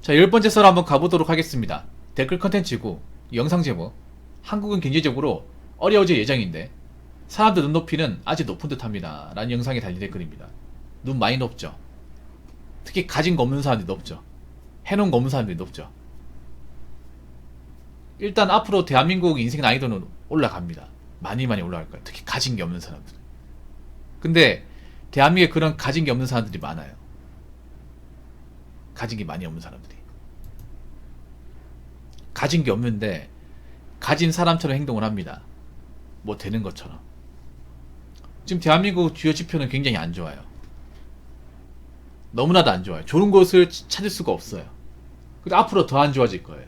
자, 10번째 썰 한번 가보도록 하겠습니다. 댓글 컨텐츠고 영상 제목, 한국은 경제적으로 어려워질 예정인데 사람들 눈높이는 아직 높은 듯 합니다 라는 영상에 달린 댓글입니다. 눈 많이 높죠. 특히 가진 거 없는 사람들이 높죠. 해놓은 거 없는 사람들이 높죠. 일단 앞으로 대한민국 인생 난이도는 올라갑니다. 많이 올라갈 거예요. 특히 가진 게 없는 사람들. 근데 대한민국에 그런 가진 게 없는 사람들이 많아요. 가진 게 많이 없는 사람들이. 가진 게 없는데 가진 사람처럼 행동을 합니다. 뭐 되는 것처럼. 지금 대한민국 주요 지표는 굉장히 안 좋아요. 너무나도 안 좋아요. 좋은 곳을 찾을 수가 없어요. 근데 앞으로 더 안 좋아질 거예요.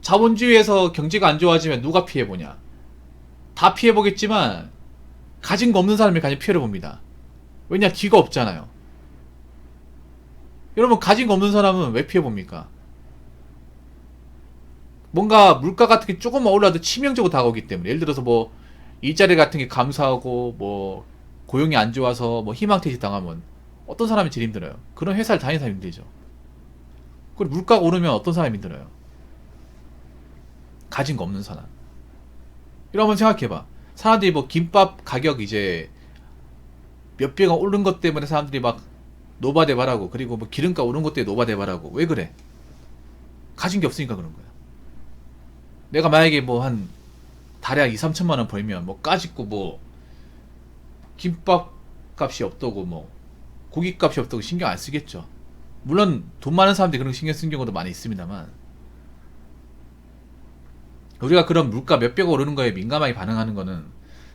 자본주의에서 경제가 안 좋아지면 누가 피해보냐? 다 피해보겠지만 가진 거 없는 사람이 가진 피해를 봅니다. 왜냐? 기가 없잖아요. 여러분, 가진 거 없는 사람은 왜 피해봅니까? 뭔가 물가 같은 게 조금만 올라도 치명적으로 다가오기 때문에. 예를 들어서 뭐 일자리 같은 게 감소하고 뭐 고용이 안 좋아서 뭐 희망퇴직 당하면 어떤 사람이 제일 힘들어요? 그런 회사를 다니는 사람이 힘들죠. 그리고 물가가 오르면 어떤 사람이 힘들어요? 가진 거 없는 사람. 이러면 생각해봐. 사람들이 뭐 김밥 가격 이제 몇 배가 오른 것 때문에 사람들이 막 노바대바라고, 그리고 뭐 기름값 오른 것 때문에 노바대바라고. 왜 그래? 가진 게 없으니까 그런 거야. 내가 만약에 뭐 한 달에 한 2, 3천만 원 벌면 뭐 까짓고 뭐 김밥 값이 없다고 뭐 고기 값이 없다고 신경 안 쓰겠죠. 물론 돈 많은 사람들이 그런 거 신경 쓰는 경우도 많이 있습니다만, 우리가 그런 물가 몇백억 오르는 거에 민감하게 반응하는 거는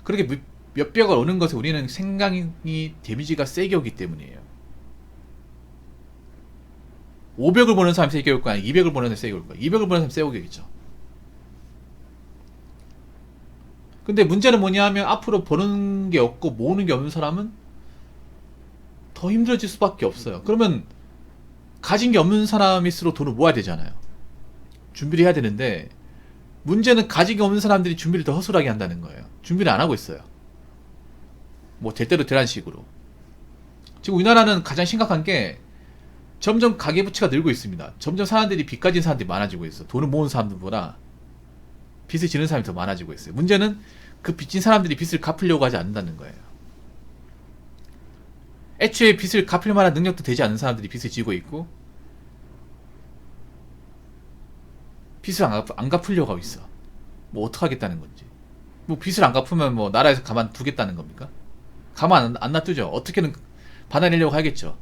그렇게 몇백억 오르는 것에 우리는 생각이 데미지가 세게 오기 때문이에요. 500을 보는 사람이 세게 올 거야, 200을 보는 사람이 세게 올 거야. 200을 보는 사람이 세게 오겠죠. 근데 문제는 뭐냐 하면 앞으로 버는 게 없고 모으는 게 없는 사람은 더 힘들어질 수밖에 없어요. 그러면 가진 게 없는 사람일수록 돈을 모아야 되잖아요. 준비를 해야 되는데 문제는 가진 게 없는 사람들이 준비를 더 허술하게 한다는 거예요. 준비를 안 하고 있어요. 뭐 될 대로 되라는 식으로. 지금 우리나라는 가장 심각한 게 점점 가계부채가 늘고 있습니다. 점점 사람들이 빚 가진 사람들이 많아지고 있어. 돈을 모은 사람들보다 빚을 지는 사람이 더 많아지고 있어요. 문제는 그 빚진 사람들이 빚을 갚으려고 하지 않는다는 거예요. 애초에 빚을 갚을 만한 능력도 되지 않는 사람들이 빚을 지고 있고 빚을 안 갚으려고 하고 있어. 뭐 어떡하겠다는 건지. 뭐 빚을 안 갚으면 뭐 나라에서 가만 두겠다는 겁니까? 가만 안 놔두죠. 어떻게든 받아내려고 하겠죠.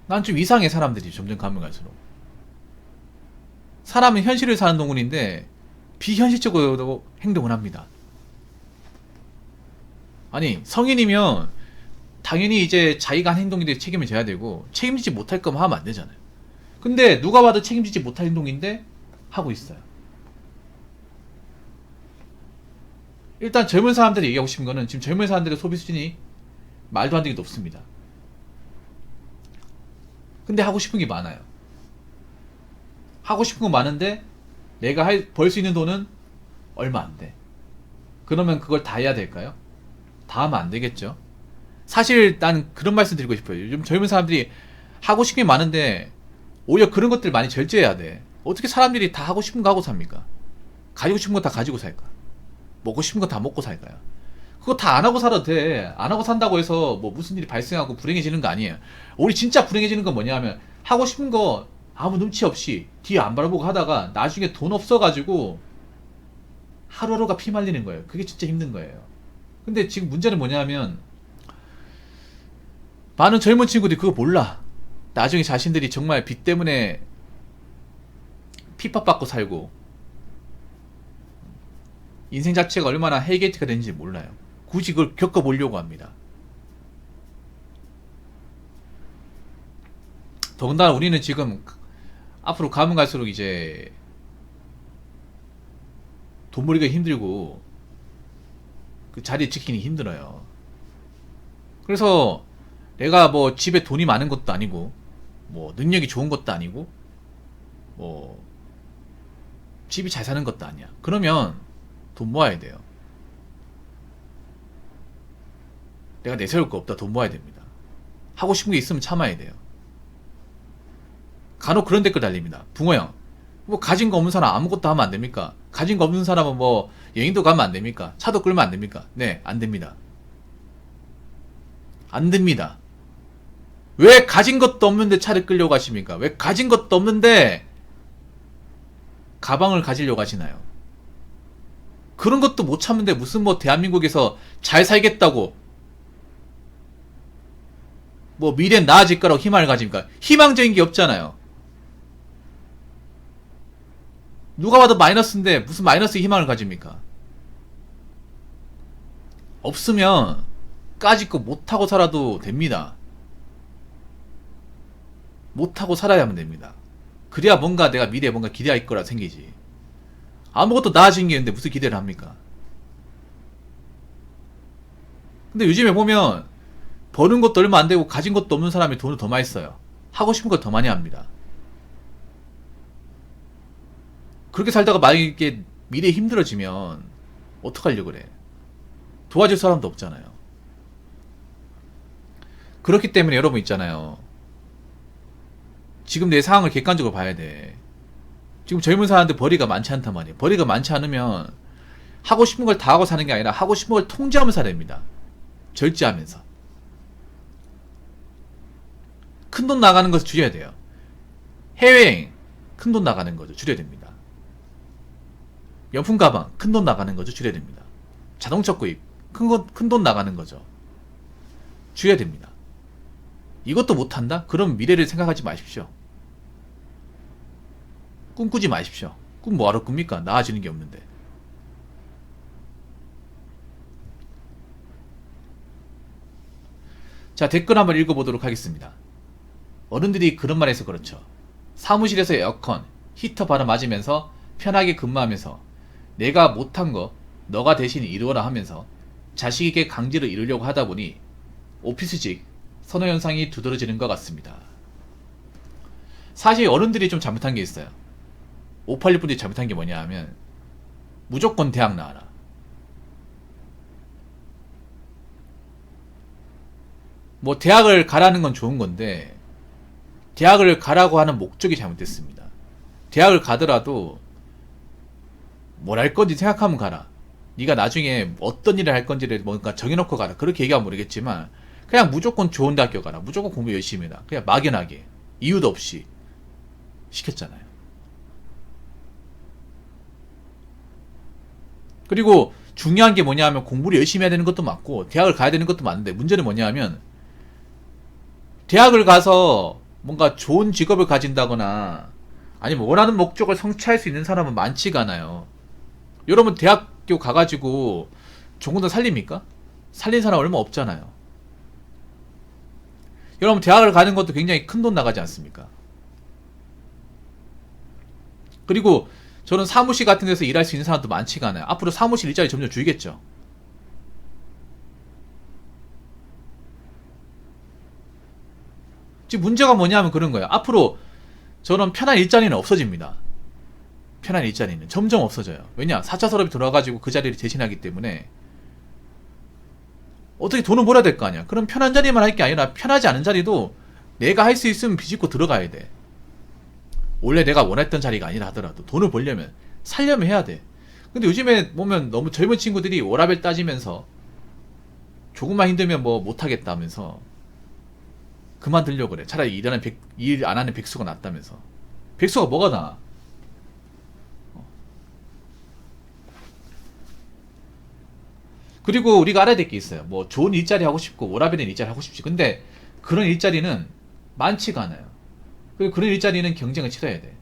난 좀 이상해, 사람들이 점점 가면 갈수록. 사람은 현실을 사는 동물인데 비현실적으로 행동을 합니다. 아니, 성인이면 당연히 이제 자기가 한 행동에 대해 책임을 져야 되고 책임지지 못할 거면 하면 안 되잖아요. 근데 누가 봐도 책임지지 못할 행동인데 하고 있어요. 일단 젊은 사람들이 얘기하고 싶은 거는 지금 젊은 사람들의 소비 수준이 말도 안 되게 높습니다. 근데 하고 싶은 게 많아요. 하고 싶은 거 많은데 내가 벌 수 있는 돈은 얼마 안 돼. 그러면 그걸 다 해야 될까요? 다 하면 안 되겠죠. 사실 난 그런 말씀 드리고 싶어요. 요즘 젊은 사람들이 하고 싶은 게 많은데 오히려 그런 것들 많이 절제해야 돼. 어떻게 사람들이 다 하고 싶은 거 하고 삽니까? 가지고 싶은 거 다 가지고 살까? 먹고 싶은 거 다 먹고 살까요? 그거 다 안 하고 살아도 돼. 안 하고 산다고 해서 뭐 무슨 일이 발생하고 불행해지는 거 아니에요. 우리 진짜 불행해지는 건 뭐냐 하면 하고 싶은 거 아무 눈치 없이 뒤에 안 바라보고 하다가 나중에 돈 없어가지고 하루하루가 피말리는 거예요. 그게 진짜 힘든 거예요. 근데 지금 문제는 뭐냐 하면 많은 젊은 친구들이 그거 몰라. 나중에 자신들이 정말 빚 때문에 핍박받고 살고 인생 자체가 얼마나 헬게이트가 되는지 몰라요. 굳이 그걸 겪어보려고 합니다. 더군다나 우리는 지금 앞으로 가면 갈수록 이제 돈 벌기가 힘들고 그 자리 지키기 힘들어요. 그래서 내가 뭐 집에 돈이 많은 것도 아니고 뭐 능력이 좋은 것도 아니고 뭐 집이 잘 사는 것도 아니야. 그러면 돈 모아야 돼요. 내가 내세울 거 없다. 돈 모아야 됩니다. 하고 싶은 게 있으면 참아야 돼요. 간혹 그런 댓글 달립니다. 붕어형, 뭐 가진 거 없는 사람 아무것도 하면 안 됩니까? 가진 거 없는 사람은 뭐 여행도 가면 안 됩니까? 차도 끌면 안 됩니까? 네, 안 됩니다. 안 됩니다. 왜 가진 것도 없는데 차를 끌려고 하십니까? 왜 가진 것도 없는데 가방을 가지려고 하시나요? 그런 것도 못 참는데 무슨 뭐 대한민국에서 잘 살겠다고 뭐 미래는 나아질 거라고 희망을 가집니까? 희망적인 게 없잖아요. 누가 봐도 마이너스인데 무슨 마이너스 희망을 가집니까? 없으면 까짓 거 못하고 살아도 됩니다. 못하고 살아야만 됩니다. 그래야 뭔가 내가 미래에 뭔가 기대할 거라 생기지. 아무것도 나아진 게 있는데 무슨 기대를 합니까? 근데 요즘에 보면 버는 것도 얼마 안 되고 가진 것도 없는 사람이 돈을 더 많이 써요. 하고 싶은 걸 더 많이 합니다. 그렇게 살다가 만약에 미래에 힘들어지면 어떡하려고 그래? 도와줄 사람도 없잖아요. 그렇기 때문에 여러분 있잖아요. 지금 내 상황을 객관적으로 봐야 돼. 지금 젊은 사람한테 벌이가 많지 않단 말이에요. 벌이가 많지 않으면 하고 싶은 걸 다 하고 사는 게 아니라 하고 싶은 걸 통제하면서 살아야 됩니다. 절제하면서. 큰 돈 나가는 것을 줄여야 돼요. 해외여행 큰 돈 나가는 거죠. 줄여야 됩니다. 명품 가방 큰 돈 나가는 거죠. 줄여야 됩니다. 자동차 구입 큰 돈 나가는 거죠. 줄여야 됩니다. 이것도 못한다? 그럼 미래를 생각하지 마십시오. 꿈꾸지 마십시오. 꿈 뭐하러 꿉니까? 나아지는 게 없는데. 자, 댓글 한번 읽어보도록 하겠습니다. 어른들이 그런 말 해서 그렇죠. 사무실에서 에어컨, 히터 바람 맞으면서 편하게 근무하면서 내가 못한 거 너가 대신 이루어라 하면서 자식에게 강제로 이루려고 하다 보니 오피스직 선호현상이 두드러지는 것 같습니다. 사실 어른들이 좀 잘못한 게 있어요. 586분들이 잘못한 게 뭐냐 하면 무조건 대학 나와라. 뭐 대학을 가라는 건 좋은 건데 대학을 가라고 하는 목적이 잘못됐습니다. 대학을 가더라도 뭘 할 건지 생각하면 가라. 네가 나중에 어떤 일을 할 건지를 뭔가 정해놓고 가라. 그렇게 얘기하면 모르겠지만 그냥 무조건 좋은 대학교 가라. 무조건 공부 열심히 해라. 그냥 막연하게 이유도 없이 시켰잖아요. 그리고 중요한 게 뭐냐 하면 공부를 열심히 해야 되는 것도 맞고 대학을 가야 되는 것도 맞는데 문제는 뭐냐 하면 대학을 가서 뭔가 좋은 직업을 가진다거나 아니면 원하는 목적을 성취할 수 있는 사람은 많지가 않아요. 여러분 대학교 가가지고 조금 더 살립니까? 살린 사람 얼마 없잖아요. 여러분 대학을 가는 것도 굉장히 큰 돈 나가지 않습니까? 그리고 저는 사무실 같은 데서 일할 수 있는 사람도 많지가 않아요. 앞으로 사무실 일자리 점점 줄겠죠. 지금 문제가 뭐냐면 그런 거예요. 앞으로 저는 편한 일자리는 없어집니다. 편한 일자리는 점점 없어져요. 왜냐? 4차 산업이 들어와가지고 그 자리를 대신하기 때문에 어떻게 돈을 벌어야 될 거 아니야. 그럼 편한 자리만 할 게 아니라 편하지 않은 자리도 내가 할 수 있으면 비집고 들어가야 돼. 원래 내가 원했던 자리가 아니라 하더라도 돈을 벌려면 살려면 해야 돼. 근데 요즘에 보면 너무 젊은 친구들이 워라밸 따지면서 조금만 힘들면 뭐 못하겠다면서 그만두려고 그래. 차라리 일 안 하는 백수가 낫다면서. 백수가 뭐가 나아? 그리고 우리가 알아야 될 게 있어요. 뭐 좋은 일자리 하고 싶고 워라밸 있는 일자리 하고 싶지. 근데 그런 일자리는 많지가 않아요. 그리고 그런 일자리는 경쟁을 치러야 돼.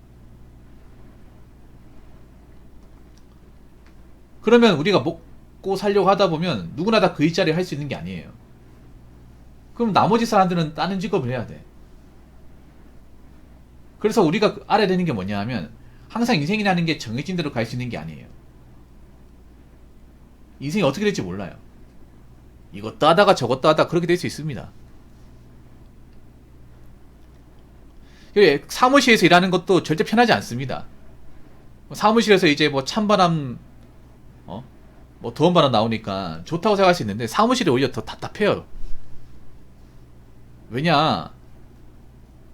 그러면 우리가 먹고 살려고 하다 보면 누구나 다 그 일자리를 할 수 있는 게 아니에요. 그럼 나머지 사람들은 다른 직업을 해야 돼. 그래서 우리가 알아야 되는 게 뭐냐 하면 항상 인생이라는 게 정해진 대로 갈 수 있는 게 아니에요. 인생이 어떻게 될지 몰라요. 이것도 하다가 저것도 하다가 그렇게 될 수 있습니다. 사무실에서 일하는 것도 절대 편하지 않습니다. 사무실에서 이제 뭐 찬바람, 뭐 더운 바람 나오니까 좋다고 생각할 수 있는데 사무실이 오히려 더 답답해요. 왜냐,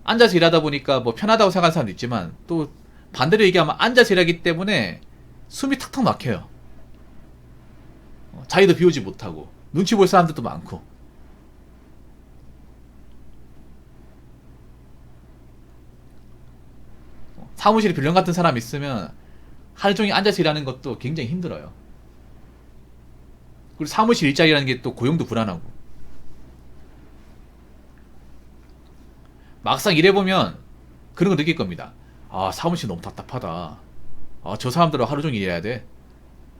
앉아서 일하다 보니까 뭐 편하다고 생각하는 사람도 있지만 또 반대로 얘기하면 앉아서 일하기 때문에 숨이 탁탁 막혀요. 자리도 비우지 못하고 눈치 볼 사람들도 많고. 사무실에 빌런 같은 사람 있으면 하루 종일 앉아서 일하는 것도 굉장히 힘들어요. 그리고 사무실 일자리라는 게 또 고용도 불안하고. 막상 일해보면 그런 거 느낄 겁니다. 아, 사무실 너무 답답하다. 아, 저 사람들은 하루 종일 일해야 돼.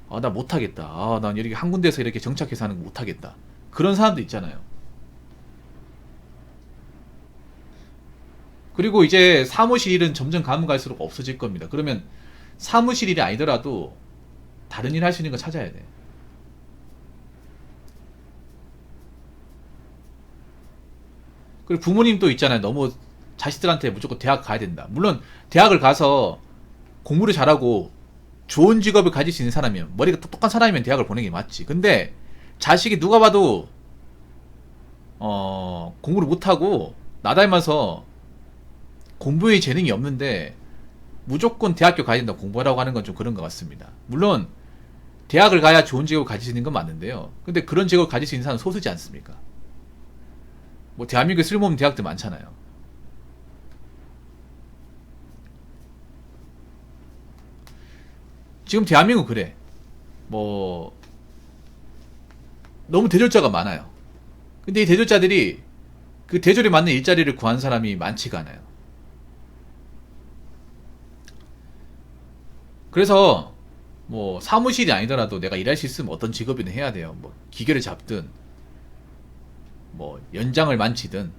아, 나 못하겠다. 아, 난 이렇게 한 군데서 이렇게 정착해서 하는 거 못하겠다. 그런 사람도 있잖아요. 그리고 이제 사무실 일은 점점 가면 갈수록 없어질 겁니다. 그러면 사무실 일이 아니더라도 다른 일 할 수 있는 거 찾아야 돼. 그리고 부모님도 있잖아요. 너무 자식들한테 무조건 대학 가야 된다. 물론 대학을 가서 공부를 잘하고 좋은 직업을 가질 수 있는 사람이면, 머리가 똑똑한 사람이면 대학을 보내는 게 맞지. 근데 자식이 누가 봐도 공부를 못하고 나 닮아서 공부에 재능이 없는데 무조건 대학교 가야 된다 공부하라고 하는 건 좀 그런 것 같습니다. 물론 대학을 가야 좋은 직업을 가질 수 있는 건 맞는데요. 근데 그런 직업을 가질 수 있는 사람은 소수지 않습니까? 뭐 대한민국에 쓸모없는 대학들 많잖아요. 지금 대한민국 그래. 뭐 너무 대졸자가 많아요. 근데 이 대졸자들이 그 대졸에 맞는 일자리를 구한 사람이 많지가 않아요. 그래서 뭐 사무실이 아니더라도 내가 일할 수 있으면 어떤 직업이든 해야 돼요. 뭐 기계를 잡든 뭐 연장을 만지든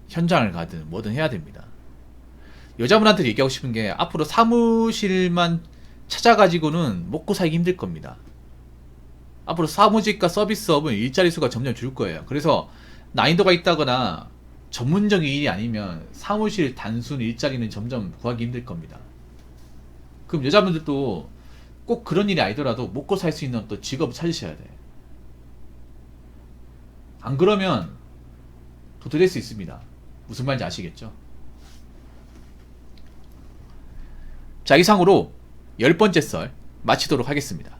현장을 가든 뭐든 해야 됩니다. 여자분한테 얘기하고 싶은 게 앞으로 사무실만 찾아가지고는 먹고 살기 힘들 겁니다. 앞으로 사무직과 서비스업은 일자리 수가 점점 줄 거예요. 그래서 난이도가 있다거나 전문적인 일이 아니면 사무실 단순 일자리는 점점 구하기 힘들 겁니다. 그럼 여자분들도 꼭 그런 일이 아니더라도 먹고 살 수 있는 또 직업을 찾으셔야 돼. 안 그러면 도태될 수 있습니다. 무슨 말인지 아시겠죠? 자, 이상으로 10번째 썰 마치도록 하겠습니다.